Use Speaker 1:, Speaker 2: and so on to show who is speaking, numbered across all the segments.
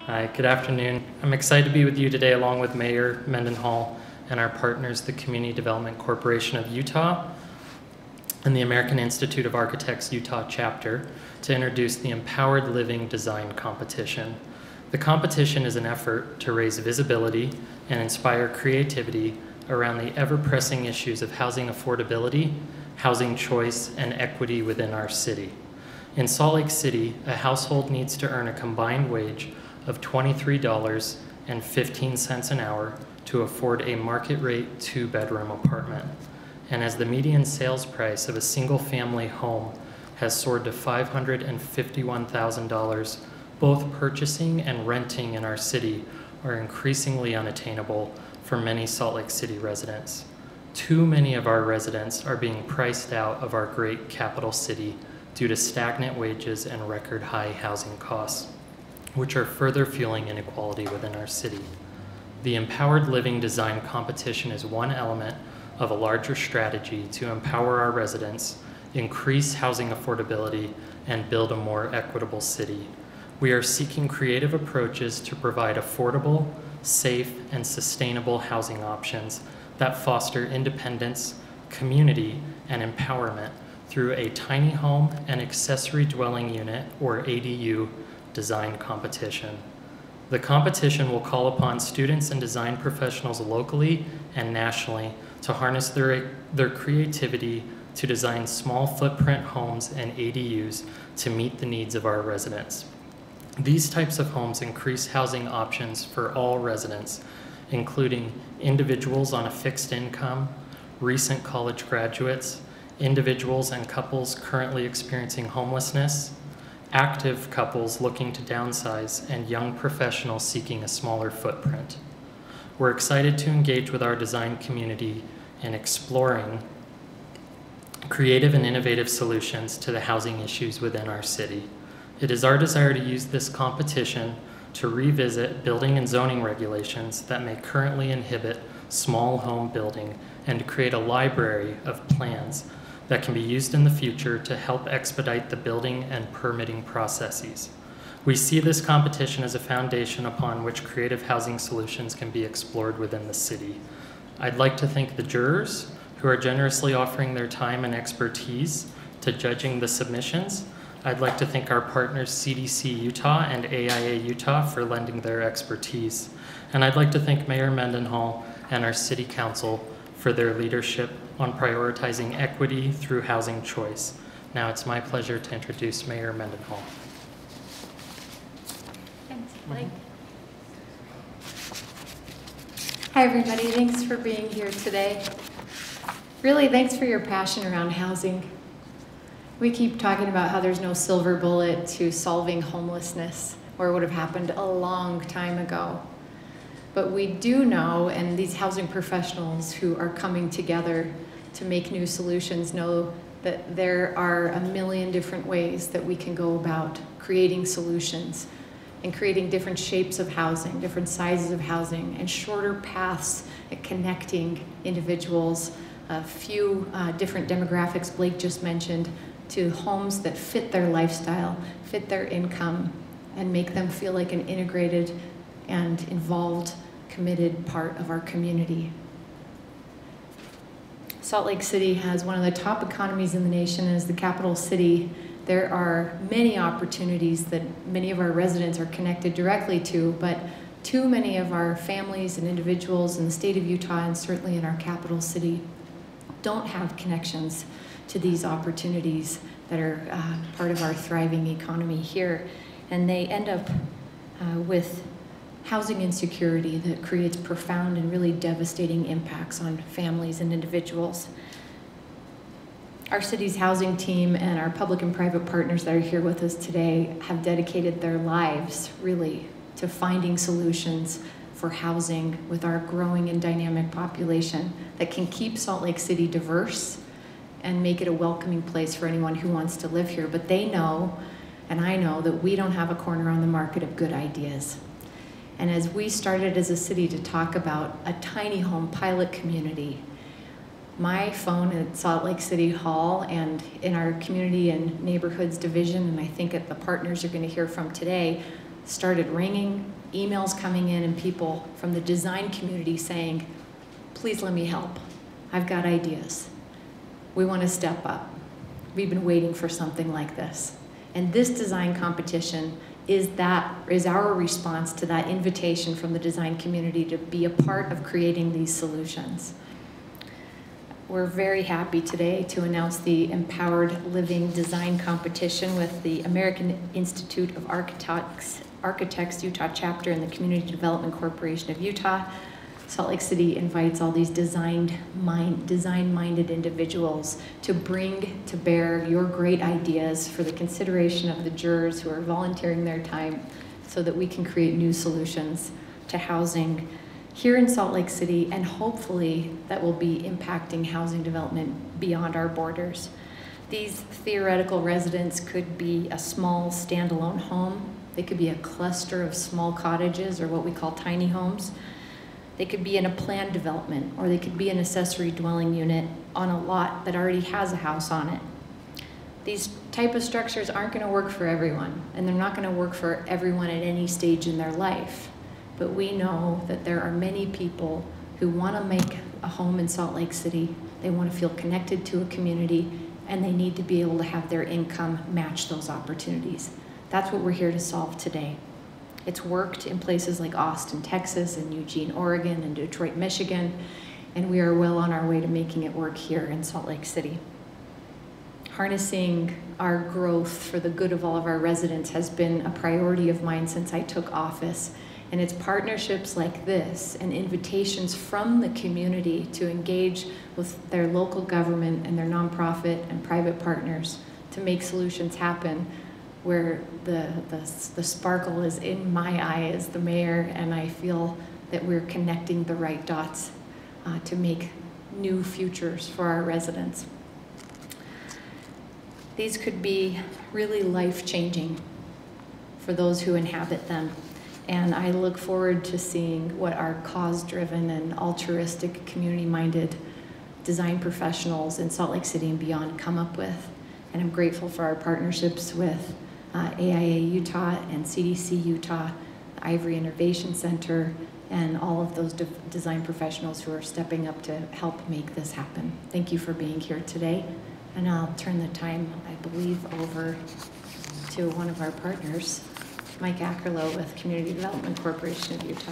Speaker 1: Hi, good afternoon. I'm excited to be with you today along with Mayor Mendenhall and our partners, the Community Development Corporation of Utah and the American Institute of Architects Utah chapter to introduce the Empowered Living Design Competition. The competition is an effort to raise visibility and inspire creativity around the ever-pressing issues of housing affordability, housing choice, and equity within our city. In Salt Lake City, a household needs to earn a combined wage of $23.15 an hour to afford a market-rate two-bedroom apartment. And as the median sales price of a single-family home has soared to $551,000, both purchasing and renting in our city are increasingly unattainable for many Salt Lake City residents. Too many of our residents are being priced out of our great capital city due to stagnant wages and record-high housing costs, which are further fueling inequality within our city. The Empowered Living Design Competition is one element of a larger strategy to empower our residents, increase housing affordability, and build a more equitable city. We are seeking creative approaches to provide affordable, safe, and sustainable housing options that foster independence, community, and empowerment through a tiny home and accessory dwelling unit, or ADU, design competition. The competition will call upon students and design professionals locally and nationally to harness their creativity to design small footprint homes and ADUs to meet the needs of our residents. These types of homes increase housing options for all residents, including individuals on a fixed income, recent college graduates, individuals and couples currently experiencing homelessness, active couples looking to downsize, and young professionals seeking a smaller footprint. We're excited to engage with our design community in exploring creative and innovative solutions to the housing issues within our city. It is our desire to use this competition to revisit building and zoning regulations that may currently inhibit small home building and to create a library of plans that can be used in the future to help expedite the building and permitting processes. We see this competition as a foundation upon which creative housing solutions can be explored within the city. I'd like to thank the jurors who are generously offering their time and expertise to judging the submissions. I'd like to thank our partners CDC Utah and AIA Utah for lending their expertise. And I'd like to thank Mayor Mendenhall and our City Council for their leadership on prioritizing equity through housing choice. Now it's my pleasure to introduce Mayor Mendenhall.
Speaker 2: Thanks, Blake. Hi everybody, thanks for being here today. Really, thanks for your passion around housing. We keep talking about how there's no silver bullet to solving homelessness, or it would have happened a long time ago. But we do know, and these housing professionals who are coming together to make new solutions know that there are a million different ways that we can go about creating solutions and creating different shapes of housing, different sizes of housing, and shorter paths at connecting individuals, a few different demographics Blake just mentioned, to homes that fit their lifestyle, fit their income, and make them feel like an integrated and involved, committed part of our community. Salt Lake City has one of the top economies in the nation. As the capital city, there are many opportunities that many of our residents are connected directly to, but too many of our families and individuals in the state of Utah, and certainly in our capital city, don't have connections to these opportunities that are part of our thriving economy here. And they end up with housing insecurity that creates profound and really devastating impacts on families and individuals. Our city's housing team and our public and private partners that are here with us today have dedicated their lives really to finding solutions for housing with our growing and dynamic population that can keep Salt Lake City diverse and make it a welcoming place for anyone who wants to live here. But they know, and I know, that we don't have a corner on the market of good ideas. And as we started as a city to talk about a tiny home pilot community, my phone at Salt Lake City Hall and in our community and neighborhoods division, and I think at the partners you're going to hear from today, started ringing emails coming in and people from the design community saying, please let me help. I've got ideas. We want to step up. We've been waiting for something like this. And this design competition is our response to that invitation from the design community to be a part of creating these solutions. We're very happy today to announce the Empowered Living Design Competition with the American Institute of Architects Utah chapter and the Community Development Corporation of Utah. Salt Lake City invites all these design-minded individuals to bring to bear your great ideas for the consideration of the jurors who are volunteering their time so that we can create new solutions to housing here in Salt Lake City, and hopefully that will be impacting housing development beyond our borders. These theoretical residents could be a small standalone home. They could be a cluster of small cottages or what we call tiny homes. They could be in a planned development, or they could be an accessory dwelling unit on a lot that already has a house on it. These type of structures aren't going to work for everyone, and they're not going to work for everyone at any stage in their life. But we know that there are many people who want to make a home in Salt Lake City. They want to feel connected to a community, and they need to be able to have their income match those opportunities. That's what we're here to solve today. It's worked in places like Austin, Texas, and Eugene, Oregon, and Detroit, Michigan, and we are well on our way to making it work here in Salt Lake City. Harnessing our growth for the good of all of our residents has been a priority of mine since I took office. And it's partnerships like this and invitations from the community to engage with their local government and their nonprofit and private partners to make solutions happen where the sparkle is in my eye as the mayor, and I feel that we're connecting the right dots to make new futures for our residents. These could be really life-changing for those who inhabit them. And I look forward to seeing what our cause-driven and altruistic, community-minded design professionals in Salt Lake City and beyond come up with. And I'm grateful for our partnerships with AIA Utah and CDC Utah, the Ivory Innovation Center, and all of those design professionals who are stepping up to help make this happen. Thank you for being here today. And I'll turn the time, I believe, over to one of our partners, Mike Ackerlow with Community Development Corporation of Utah.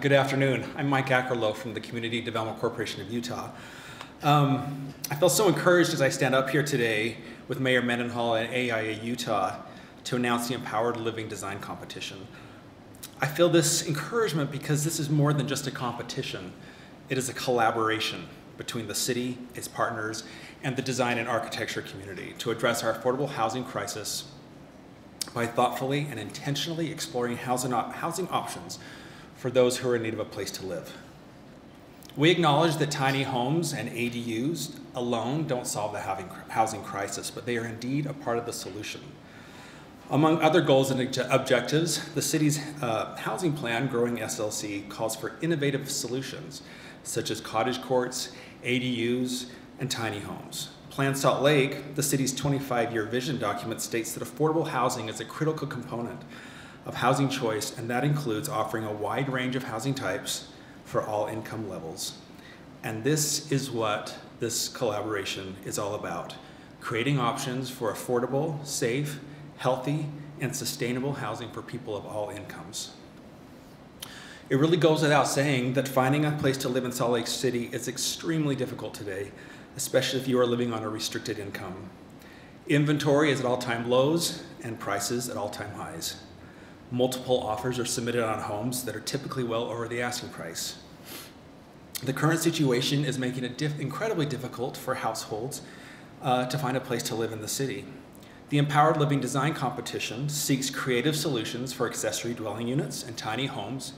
Speaker 3: Good afternoon. I'm Mike Ackerlow from the Community Development Corporation of Utah. I feel so encouraged as I stand up here today with Mayor Mendenhall and AIA Utah to announce the Empowered Living Design Competition. I feel this encouragement because this is more than just a competition. It is a collaboration between the city, its partners, and the design and architecture community to address our affordable housing crisis by thoughtfully and intentionally exploring housing options for those who are in need of a place to live. We acknowledge that tiny homes and ADUs alone don't solve the housing crisis, but they are indeed a part of the solution. Among other goals and objectives, the city's housing plan, Growing SLC, calls for innovative solutions such as cottage courts, ADUs, and tiny homes. Plan Salt Lake, the city's 25-year vision document, states that affordable housing is a critical component of housing choice, and that includes offering a wide range of housing types for all income levels. And this is what this collaboration is all about: creating options for affordable, safe, healthy, and sustainable housing for people of all incomes. It really goes without saying that finding a place to live in Salt Lake City is extremely difficult today, especially if you are living on a restricted income. Inventory is at all-time lows and prices at all-time highs. Multiple offers are submitted on homes that are typically well over the asking price. The current situation is making it incredibly difficult for households to find a place to live in the city. The Empowered Living Design Competition seeks creative solutions for accessory dwelling units and tiny homes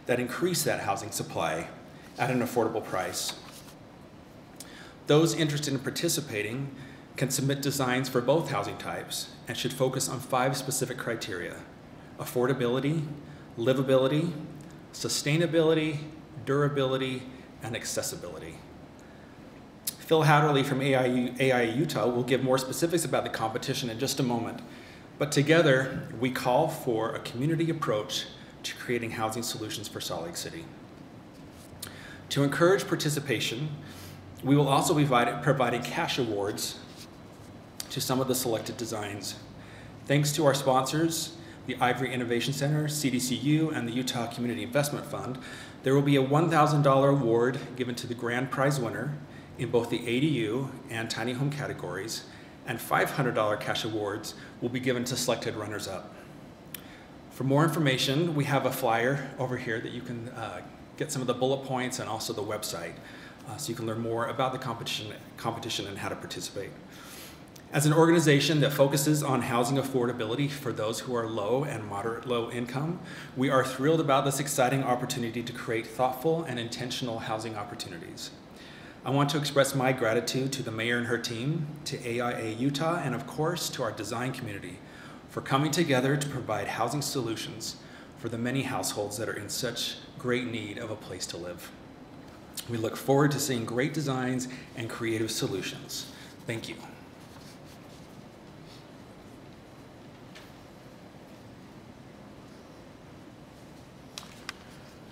Speaker 3: that increase that housing supply at an affordable price. Those interested in participating can submit designs for both housing types and should focus on 5 specific criteria: affordability, livability, sustainability, durability, and accessibility. Phil Hatterley from AI Utah will give more specifics about the competition in just a moment. But together, we call for a community approach to creating housing solutions for Salt Lake City. To encourage participation, we will also be providing cash awards to some of the selected designs. Thanks to our sponsors, the Ivory Innovation Center, CDCU, and the Utah Community Investment Fund, there will be a $1,000 award given to the grand prize winner in both the ADU and tiny home categories, and $500 cash awards will be given to selected runners-up. For more information, we have a flyer over here that you can get some of the bullet points and also the website, so you can learn more about the competition and how to participate. As an organization that focuses on housing affordability for those who are low and moderate low income, we are thrilled about this exciting opportunity to create thoughtful and intentional housing opportunities. I want to express my gratitude to the mayor and her team, to AIA Utah, and of course to our design community for coming together to provide housing solutions for the many households that are in such great need of a place to live. We look forward to seeing great designs and creative solutions. Thank you.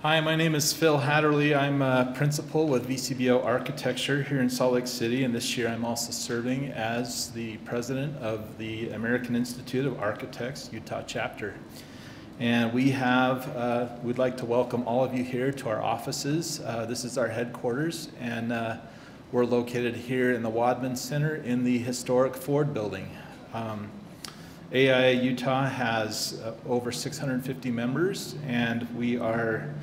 Speaker 4: Hi, my name is Phil Hatterley. I'm a principal with VCBO Architecture here in Salt Lake City, and this year I'm also serving as the president of the American Institute of Architects Utah chapter. And we'd like to welcome all of you here to our offices. This is our headquarters, and we're located here in the Wadman Center in the historic Ford building. AIA Utah has over 650 members, and we are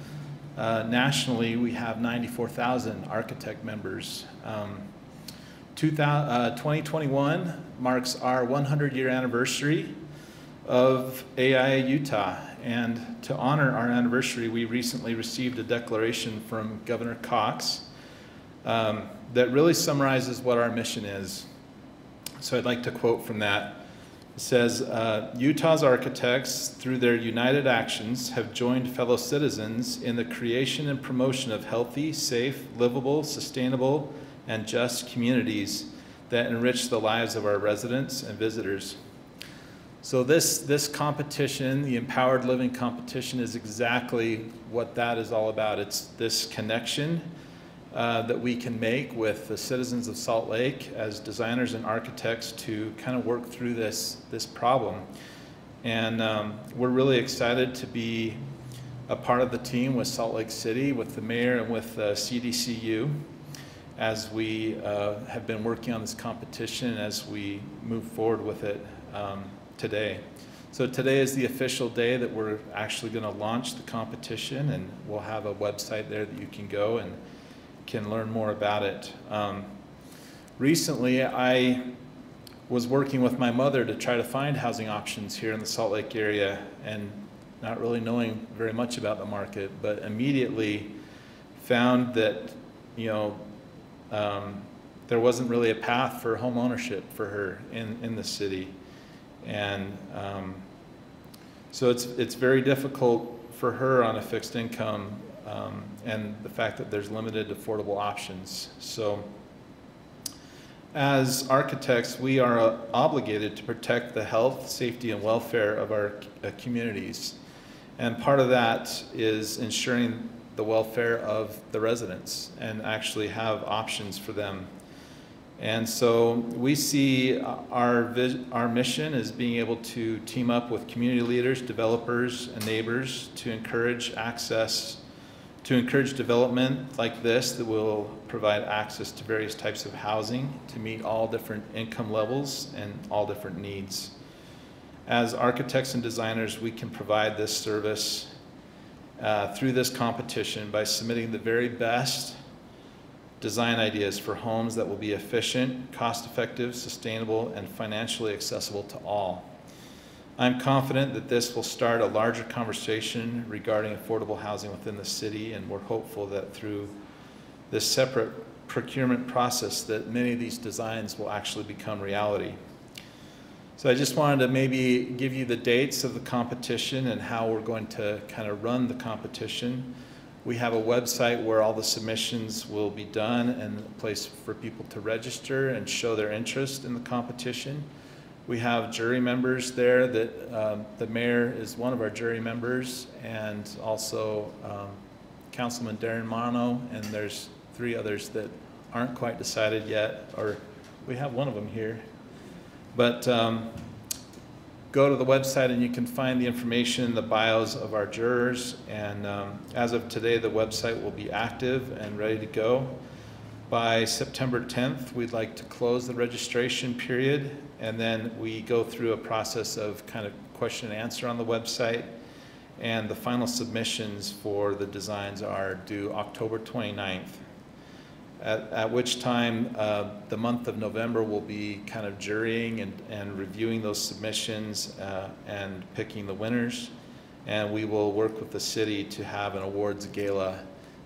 Speaker 4: nationally, we have 94,000 architect members. 2021 marks our 100-year anniversary of AIA Utah, and to honor our anniversary, we recently received a declaration from Governor Cox that really summarizes what our mission is. So I'd like to quote from that. It says, Utah's architects, through their united actions, have joined fellow citizens in the creation and promotion of healthy, safe, livable, sustainable, and just communities that enrich the lives of our residents and visitors. So this competition, the Empowered Living competition, is exactly what that is all about. It's this connection that we can make with the citizens of Salt Lake as designers and architects to kind of work through this problem. And we're really excited to be a part of the team with Salt Lake City, with the mayor, and with CDCU as we have been working on this competition as we move forward with it today. So today is the official day that we're actually going to launch the competition, and we'll have a website there that you can go and can learn more about it. Recently, I was working with my mother to try to find housing options here in the Salt Lake area, and not really knowing very much about the market, but immediately found that, there wasn't really a path for home ownership for her in the city. And so it's very difficult for her on a fixed income, and the fact that there's limited affordable options. So as architects, we are obligated to protect the health, safety, and welfare of our communities. And part of that is ensuring the welfare of the residents and actually have options for them. And so we see our mission as being able to team up with community leaders, developers, and neighbors to encourage development like this that will provide access to various types of housing to meet all different income levels and all different needs. As architects and designers, we can provide this service through this competition by submitting the very best design ideas for homes that will be efficient, cost-effective, sustainable, and financially accessible to all. I'm confident that this will start a larger conversation regarding affordable housing within the city, and we're hopeful that through this separate procurement process that many of these designs will actually become reality. So I just wanted to maybe give you the dates of the competition and how we're going to kind of run the competition. We have a website where all the submissions will be done and a place for people to register and show their interest in the competition. We have jury members there that the mayor is one of our jury members, and also Councilman Darren Mono, and there's 3 others that aren't quite decided yet, or we have one of them here. But go to the website and you can find the information, the bios of our jurors, and as of today the website will be active and ready to go. By September 10th we'd like to close the registration period, and then we go through a process of kind of question and answer on the website, and the final submissions for the designs are due October 29th. At which time the month of November will be kind of jurying and reviewing those submissions and picking the winners. And we will work with the city to have an awards gala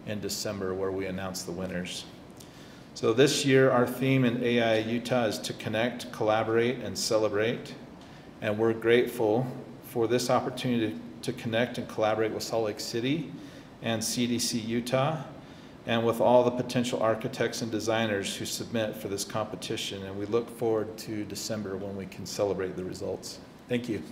Speaker 4: in December where we announce the winners. So this year our theme in AI Utah is to connect, collaborate, and celebrate. And we're grateful for this opportunity to connect and collaborate with Salt Lake City and CDC Utah, and with all the potential architects and designers who submit for this competition. And we look forward to December when we can celebrate the results. Thank you.